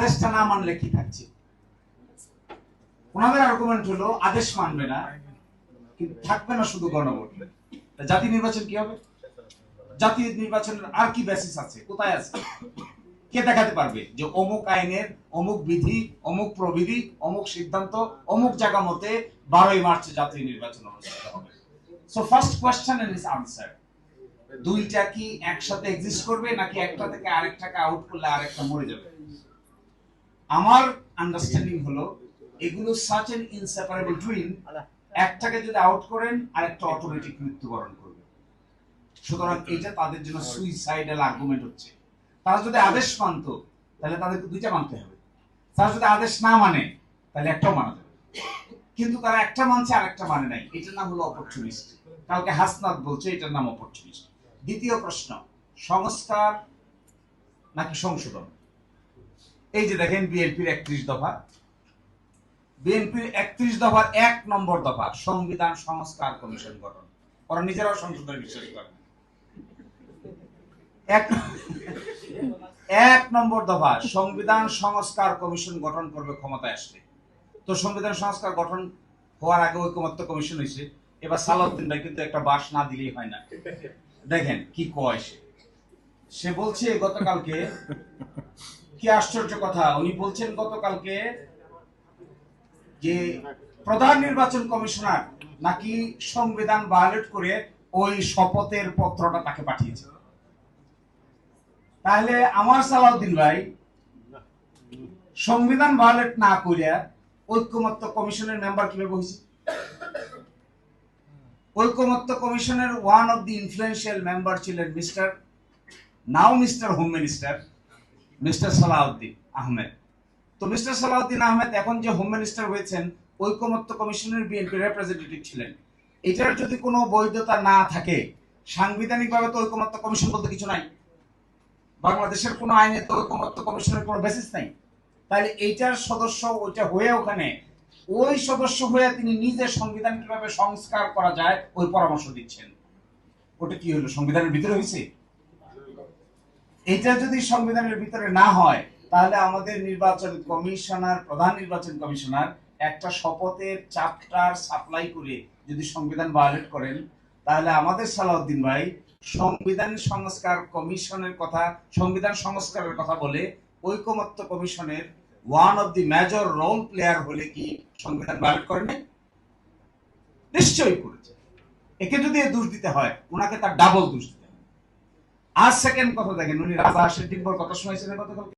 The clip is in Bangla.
আদেশটা না মানলে কি থাকছে? ওনাদের আর্গুমেন্ট হলো আদেশ মানবে না, কিন্তু থাকবে না শুধু গণভোট। জাতীয় নির্বাচন কি হবে? জাতীয় নির্বাচনের আর কি বেসিস আছে, কোথায় আছে? কে দেখাতে পারবে যে অমুক আইনের অমুক বিধি, অমুক প্রবিধি, অমুক সিদ্ধান্ত, অমুক জায়গা মতে 12ই মার্চে জাতীয় নির্বাচন অনুষ্ঠিত হবে? So first question and is answer. দুইটা কি একসাথে এক্সিস্ট করবে, নাকি একটা থেকে আরেকটাকে আউট করলে আরেকটা মরে যাবে? আমার আন্ডারস্ট্যান্ডিং হলো এগুলো সাচ এন ইনসেপারেবল টুইন, একটাকে যদি আউট করেন আরেকটা অটোমেটিক মৃত্যুবরণ করবে। সুতরাং এটা তাদের জন্য সুইসাইডাল আর্গুমেন্ট হচ্ছে। তারা যদি আদেশ মানত তাহলে তাদেরকে দুইটা মানতে হবে, তারা যদি আদেশ না মানে তাহলে একটাও মানা যাবে। কিন্তু তারা একটা মানছে আর একটা মানে নাই, এটার নাম হলো অপরচুনিস্ট। কালকে হাসনাত বলছে এটার নাম অপরচুনিস্ট। দ্বিতীয় প্রশ্ন, সংস্কার নাকি সংশোধন? এই যে দেখেন বিএনপির 31 দফা, বিএনপির 31 দফার 1 নম্বর দফা সংবিধান সংস্কার কমিশন গঠন। ওরা নিজেরাও সংশোধনে বিশ্বাস করে। 1 নম্বর দফা সংবিধান সংস্কার কমিশন গঠন করবে ক্ষমতায় আসলে। তো সংবিধান সংস্কার গঠন হওয়ার আগে ঐকমত্য কমিশন হয়েছে। এবার সালাউদ্দিন ভাই কিন্তু একটা বাস না দিলেই হয় না। দেখেন কি কয় সে বলছে গতকালকে, কি আশ্চর্য কথা, উনি বলছেন গতকালকে যে প্রধান নির্বাচন কমিশনার নাকি সংবিধান ভায়োলেট করে ওই শপথের পত্রটা তাকে পাঠিয়েছে। তাহলে আমার সালাউদ্দিন ভাই সংবিধান ভায়োলেট না করিয়া ঐকমত্য কমিশনের মেম্বার কিভাবে হয়েছে? ঐকমত্য কমিশনের one of the influential member ছিলেন mister home minister mister Salauddin Ahmed. তো মিস্টার সালাউদ্দিন আহমেদ এখন যে হোম মিনিস্টার হয়েছেন, ঐকমত্য কমিশনের বিএনপি রিপ্রেজেন্টেটিভ ছিলেন। এটার যদি কোনো বৈধতা না থাকে, সাংবিধানিকভাবে তো ঐকমত্য কমিশন বলতে কিছু নাই, বাংলাদেশের কোনো আইনে তো ঐকমত্য কমিশনের কোনো বেসিস নাই। তাহলে এইটার সদস্য ওইটা হয়ে ওখানে ওই সদস্য হয়ে তিনি নিজে সংবিধান কিভাবে সংস্কার করা যায় ওই পরামর্শ দিচ্ছেন। ওটা কি হলো, সংবিধানের ভিতরে হয়েছে? এটা যদি সংবিধানের ভিতরে না হয় তাহলে আমাদের নির্বাচন কমিশনার, প্রধান নির্বাচন কমিশনার একটা শপথের চ্যাপ্টার সাপ্লাই করে যদি সংবিধান ভায়োলেট করেন, তাহলে আমাদের সালাউদ্দিন ভাই সংবিধান সংস্কার কমিশনের কথা, সংবিধান সংস্কারের কথা বলে ঐকমত্য কমিশনের one of the major role player হলে কি সংবিধান ভায়োলেট করেন? নিশ্চয়ই করেছে। একে যদি দোষ দিতে হয়, ওনাকে তার ডাবল দোষ দিতে হয়। আর সেকেন্ড কথা দেখেন, উনি রাজা হাসির ডিম্বর কথা শুনেছেন গতকাল।